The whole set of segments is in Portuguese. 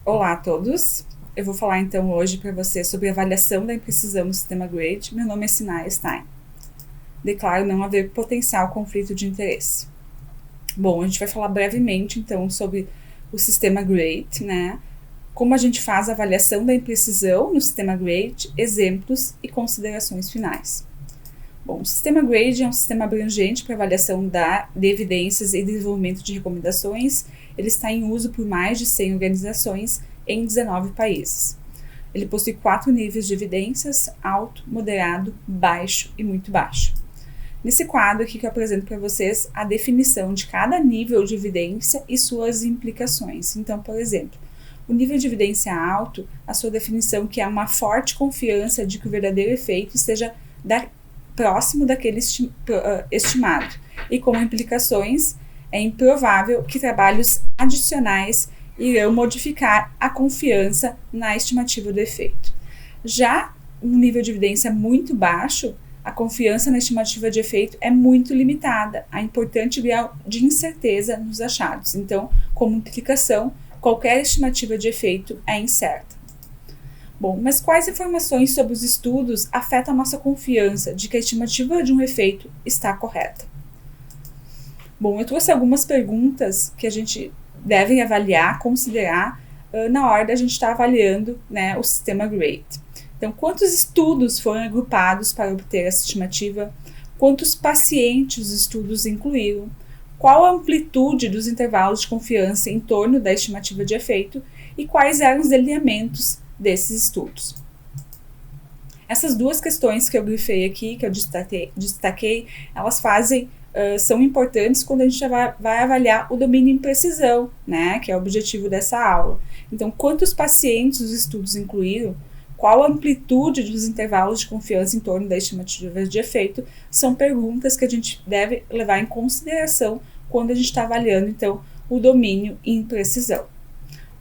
Olá a todos, eu vou falar então hoje para você sobre a avaliação da imprecisão no sistema GRADE. Meu nome é Sinaya Stein. Declaro não haver potencial conflito de interesse. Bom, a gente vai falar brevemente então sobre o sistema GRADE, né? Como a gente faz a avaliação da imprecisão no sistema GRADE, exemplos e considerações finais. Bom, o sistema GRADE é um sistema abrangente para avaliação de evidências e desenvolvimento de recomendações. Ele está em uso por mais de 100 organizações em 19 países. Ele possui 4 níveis de evidências: alto, moderado, baixo e muito baixo. Nesse quadro aqui que eu apresento para vocês a definição de cada nível de evidência e suas implicações. Então, por exemplo, o nível de evidência alto, a sua definição que é uma forte confiança de que o verdadeiro efeito esteja próximo daquele estimado, e como implicações, é improvável que trabalhos adicionais irão modificar a confiança na estimativa do efeito. Já um nível de evidência muito baixo, a confiança na estimativa de efeito é muito limitada, há importante grau de incerteza nos achados. Então, como implicação, qualquer estimativa de efeito é incerta. Bom, mas quais informações sobre os estudos afetam a nossa confiança de que a estimativa de um efeito está correta? Bom, eu trouxe algumas perguntas que a gente deve avaliar, considerar na hora da gente estar avaliando, né, o sistema GRADE. Então, quantos estudos foram agrupados para obter essa estimativa? Quantos pacientes os estudos incluíram? Qual a amplitude dos intervalos de confiança em torno da estimativa de efeito? E quais eram os alinhamentos desses estudos? Essas duas questões que eu grifei aqui, que eu destaquei, elas são importantes quando a gente vai avaliar o domínio em precisão, né, que é o objetivo dessa aula. Então, quantos pacientes os estudos incluíram? Qual a amplitude dos intervalos de confiança em torno da estimativa de efeito? São perguntas que a gente deve levar em consideração quando a gente está avaliando, então, o domínio em precisão.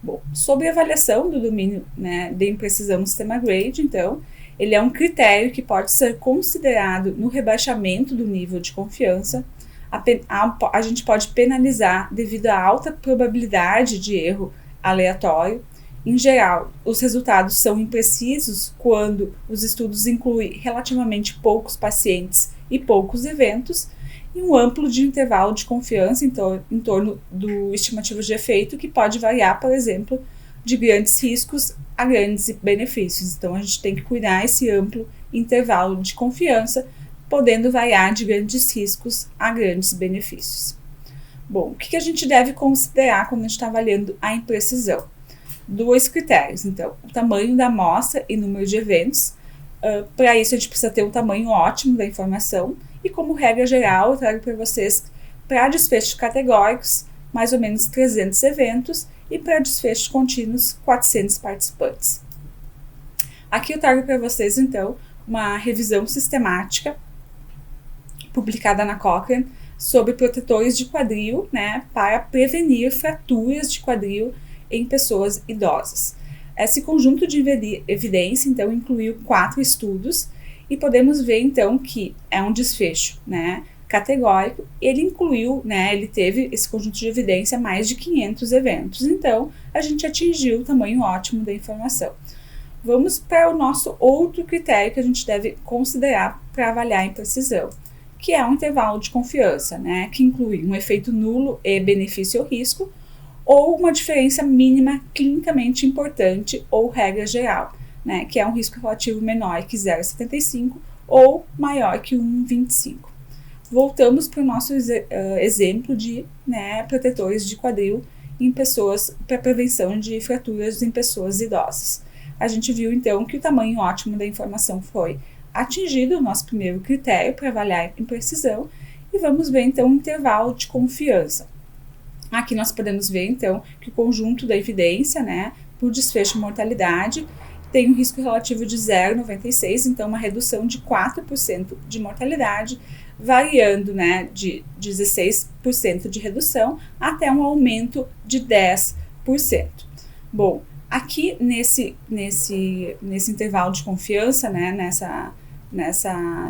Bom, sobre a avaliação do domínio, né, de imprecisão no sistema GRADE, então, ele é um critério que pode ser considerado no rebaixamento do nível de confiança. A gente pode penalizar devido à alta probabilidade de erro aleatório. Em geral, os resultados são imprecisos quando os estudos incluem relativamente poucos pacientes e poucos eventos, e um amplo de intervalo de confiança em torno do estimativo de efeito, que pode variar, por exemplo, de grandes riscos a grandes benefícios. Então, a gente tem que cuidar esse amplo intervalo de confiança, podendo variar de grandes riscos a grandes benefícios. Bom, o que a gente deve considerar quando a gente está avaliando a imprecisão? 2 critérios, então, o tamanho da amostra e número de eventos. Para isso, a gente precisa ter um tamanho ótimo da informação, e como regra geral, eu trago para vocês, para desfechos categóricos, mais ou menos 300 eventos, e para desfechos contínuos, 400 participantes. Aqui eu trago para vocês, então, uma revisão sistemática, publicada na Cochrane, sobre protetores de quadril, né, para prevenir fraturas de quadril em pessoas idosas. Esse conjunto de evidência, então, incluiu 4 estudos, e podemos ver, então, que é um desfecho, né, categórico. Ele incluiu, né, ele teve esse conjunto de evidência mais de 500 eventos. Então, a gente atingiu o tamanho ótimo da informação. Vamos para o nosso outro critério que a gente deve considerar para avaliar a imprecisão, que é um intervalo de confiança, né, que inclui um efeito nulo e benefício ou risco, ou uma diferença mínima clinicamente importante ou regra geral, né, que é um risco relativo menor que 0,75 ou maior que 1,25. Voltamos para o nosso exemplo de, né, protetores de quadril em pessoas, para prevenção de fraturas em pessoas idosas. A gente viu então que o tamanho ótimo da informação foi atingido, o nosso primeiro critério para avaliar a imprecisão, e vamos ver então o intervalo de confiança. Aqui nós podemos ver então que o conjunto da evidência, né, por desfecho mortalidade, tem um risco relativo de 0,96, então uma redução de 4% de mortalidade, variando, né, de 16% de redução até um aumento de 10%. Bom, aqui nesse intervalo de confiança, né,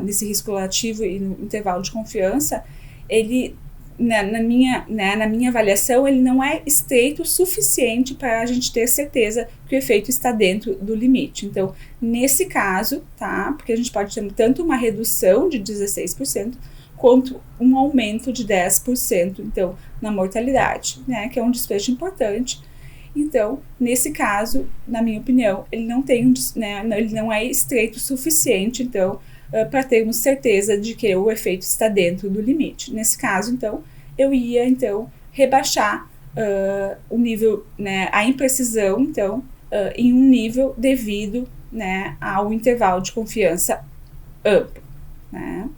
nesse risco relativo e no intervalo de confiança, ele na minha avaliação, ele não é estreito o suficiente para a gente ter certeza que o efeito está dentro do limite. Então, nesse caso, tá? Porque a gente pode ter tanto uma redução de 16%, quanto um aumento de 10%, então, na mortalidade, né? Que é um desfecho importante. Então, nesse caso, na minha opinião, ele não tem, né, ele não é estreito o suficiente, então, para termos certeza de que o efeito está dentro do limite. Nesse caso, então, eu ia, então, rebaixar o nível, né, a imprecisão, então, em um nível devido, né, ao intervalo de confiança amplo, né.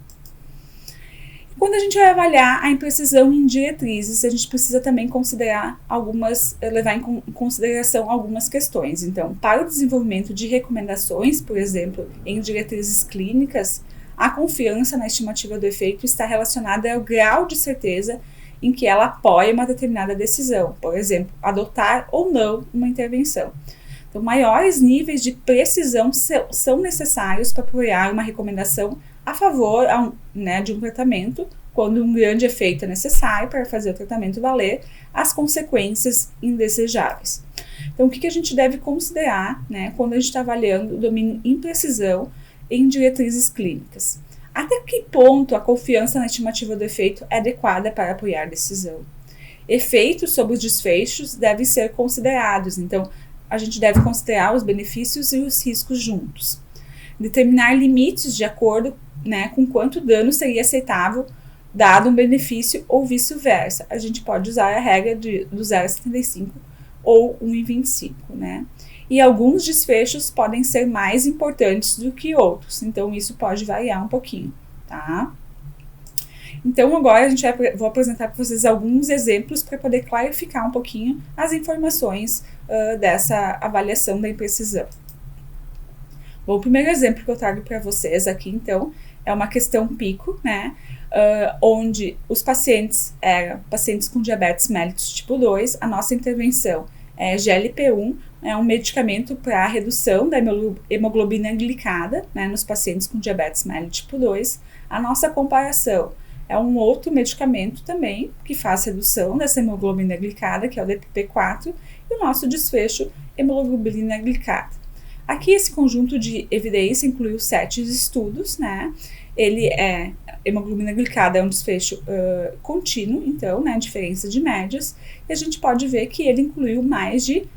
Quando a gente vai avaliar a imprecisão em diretrizes, a gente precisa também levar em consideração algumas questões. Então, para o desenvolvimento de recomendações, por exemplo, em diretrizes clínicas, a confiança na estimativa do efeito está relacionada ao grau de certeza em que ela apoia uma determinada decisão, por exemplo, adotar ou não uma intervenção. Então, maiores níveis de precisão são necessários para apoiar uma recomendação a favor né, de um tratamento, quando um grande efeito é necessário para fazer o tratamento valer as consequências indesejáveis. Então, o que a gente deve considerar, né, quando a gente está avaliando o domínio imprecisão em diretrizes clínicas? Até que ponto a confiança na estimativa do efeito é adequada para apoiar a decisão? Efeitos sobre os desfechos devem ser considerados, então, a gente deve considerar os benefícios e os riscos juntos. Determinar limites de acordo, né, com quanto dano seria aceitável dado um benefício ou vice-versa. A gente pode usar a regra do 0,75 ou 1,25, né? E alguns desfechos podem ser mais importantes do que outros, então isso pode variar um pouquinho, tá? Então agora vou apresentar para vocês alguns exemplos para poder clarificar um pouquinho as informações dessa avaliação da imprecisão. Bom, o primeiro exemplo que eu trago para vocês aqui, então, é uma questão PICO, né, onde os pacientes eram pacientes com diabetes mellitus tipo 2, a nossa intervenção é GLP-1, é um medicamento para a redução da hemoglobina glicada, né, nos pacientes com diabetes mellitus tipo 2. A nossa comparação é um outro medicamento também, que faz redução dessa hemoglobina glicada, que é o DPP-4, e o nosso desfecho, hemoglobina glicada. Aqui esse conjunto de evidência incluiu 7 estudos, né? Hemoglobina glicada é um desfecho contínuo, então, né, diferença de médias, e a gente pode ver que ele incluiu mais de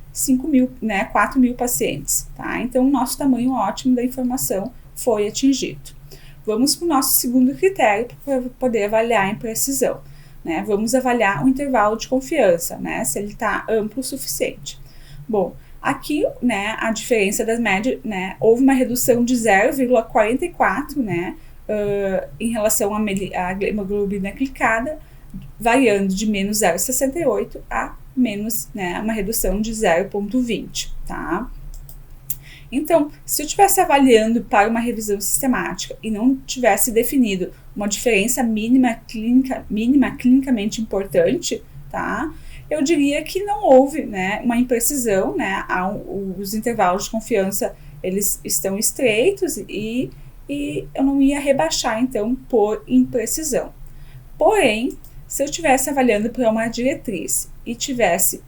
4 mil pacientes, tá? Então, o nosso tamanho ótimo da informação foi atingido. Vamos para o nosso segundo critério para poder avaliar a imprecisão, né? Vamos avaliar o intervalo de confiança, né? Se ele está amplo o suficiente. Bom, aqui, né, a diferença das médias, né, houve uma redução de 0,44, né, em relação à hemoglobina glicada, variando de menos 0,68 a menos, né, uma redução de 0,20, tá? Então, se eu estivesse avaliando para uma revisão sistemática e não tivesse definido uma diferença mínima clinicamente importante, tá? Eu diria que não houve, né, uma imprecisão, né, os intervalos de confiança, eles estão estreitos e eu não ia rebaixar, então, por imprecisão. Porém, se eu estivesse avaliando para uma diretriz e tivesse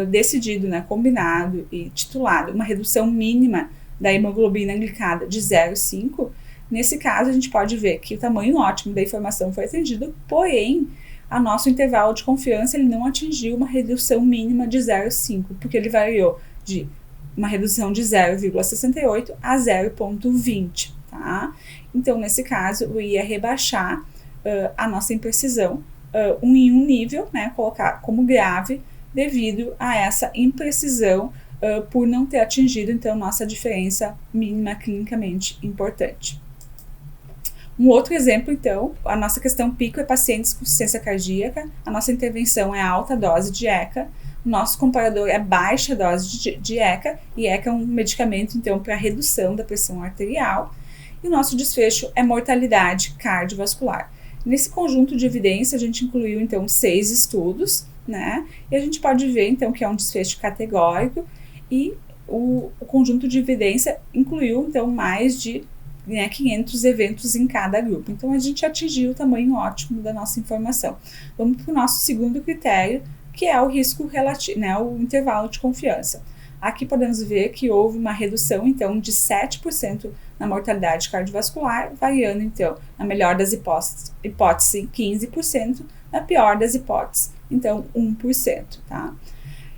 decidido, né, combinado e titulado uma redução mínima da hemoglobina glicada de 0,5, nesse caso a gente pode ver que o tamanho ótimo da informação foi atendido, porém, a nosso intervalo de confiança ele não atingiu uma redução mínima de 0,5, porque ele variou de uma redução de 0,68 a 0,20, tá? Então, nesse caso, eu ia rebaixar a nossa imprecisão em um nível, né, colocar como grave, devido a essa imprecisão por não ter atingido, então, nossa diferença mínima clinicamente importante. Um outro exemplo, então, a nossa questão PICO é pacientes com insuficiência cardíaca, a nossa intervenção é alta dose de ECA, o nosso comparador é baixa dose de ECA, e ECA é um medicamento, então, para redução da pressão arterial, e o nosso desfecho é mortalidade cardiovascular. Nesse conjunto de evidência, a gente incluiu, então, 6 estudos, né, e a gente pode ver, então, que é um desfecho categórico, e o conjunto de evidência incluiu, então, mais de né, 500 eventos em cada grupo. Então, a gente atingiu o tamanho ótimo da nossa informação. Vamos para o nosso segundo critério, que é o risco relativo, né, o intervalo de confiança. Aqui podemos ver que houve uma redução, então, de 7% na mortalidade cardiovascular, variando, então, na melhor das hipóteses 15%, na pior das hipóteses, então, 1%, tá?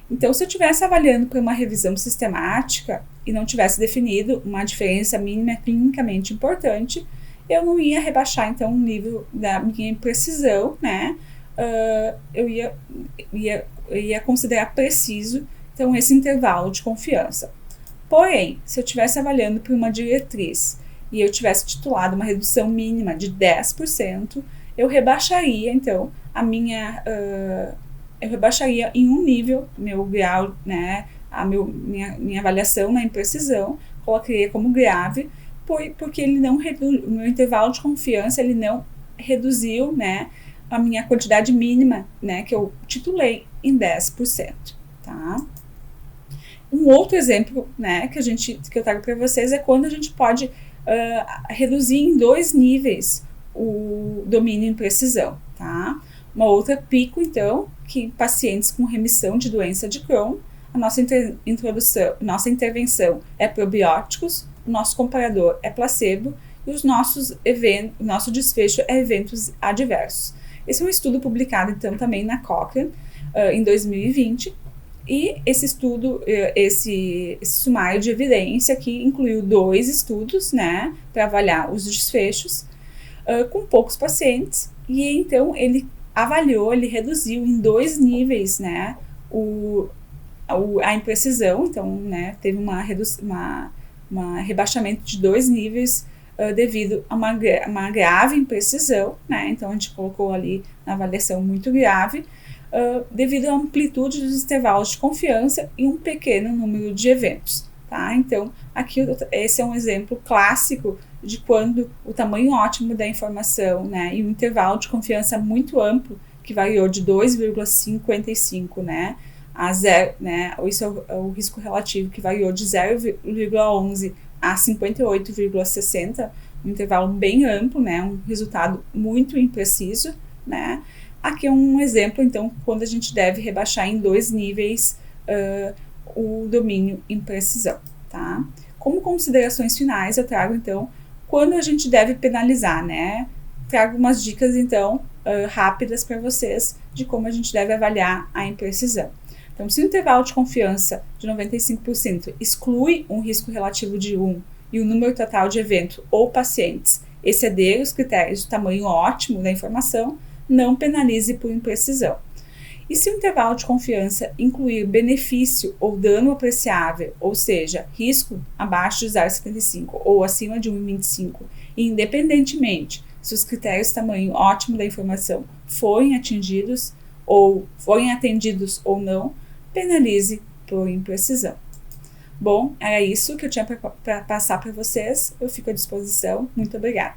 Então, se eu estivesse avaliando por uma revisão sistemática e não tivesse definido uma diferença mínima clinicamente importante, eu não ia rebaixar, então, o nível da minha imprecisão, né? Eu ia considerar preciso, então, esse intervalo de confiança. Porém, se eu estivesse avaliando por uma diretriz e eu tivesse titulado uma redução mínima de 10%, eu rebaixaria, então, eu rebaixaria em um nível meu grau, né, minha avaliação na imprecisão, colocaria como grave, porque ele não o meu intervalo de confiança, ele não reduziu, né, a minha quantidade mínima, né, que eu titulei em 10%, tá? Um outro exemplo, né, que eu trago para vocês é quando a gente pode reduzir em 2 níveis o domínio em precisão, tá? Uma outra pico, então, que pacientes com remissão de doença de Crohn, a nossa intervenção é probióticos, o nosso comparador é placebo e o nosso desfecho é eventos adversos. Esse é um estudo publicado, então, também na Cochrane, em 2020, e esse estudo, esse sumário de evidência aqui incluiu 2 estudos, né, para avaliar os desfechos, com poucos pacientes, e então ele reduziu em 2 níveis, né, a imprecisão, então, né, teve um rebaixamento de 2 níveis devido a uma grave imprecisão, né, então a gente colocou ali na avaliação muito grave, devido à amplitude dos intervalos de confiança e um pequeno número de eventos, tá? Então, aqui esse é um exemplo clássico de quando o tamanho ótimo da informação, né, e um intervalo de confiança muito amplo, que variou de 2,55, né, a 0, né, isso é o risco relativo, que variou de 0,11 a 58,60, um intervalo bem amplo, né, um resultado muito impreciso, né. Aqui é um exemplo, então, quando a gente deve rebaixar em 2 níveis o domínio em precisão, tá? Como considerações finais, eu trago, então, quando a gente deve penalizar, né? Trago umas dicas, então, rápidas para vocês de como a gente deve avaliar a imprecisão. Então, se o intervalo de confiança de 95% exclui um risco relativo de 1 e o número total de evento ou pacientes exceder os critérios de tamanho ótimo da informação, não penalize por imprecisão. E se o intervalo de confiança incluir benefício ou dano apreciável, ou seja, risco abaixo de 0,75 ou acima de 1,25, independentemente se os critérios de tamanho ótimo da informação forem atendidos ou não, penalize por imprecisão. Bom, era isso que eu tinha para passar para vocês. Eu fico à disposição. Muito obrigada.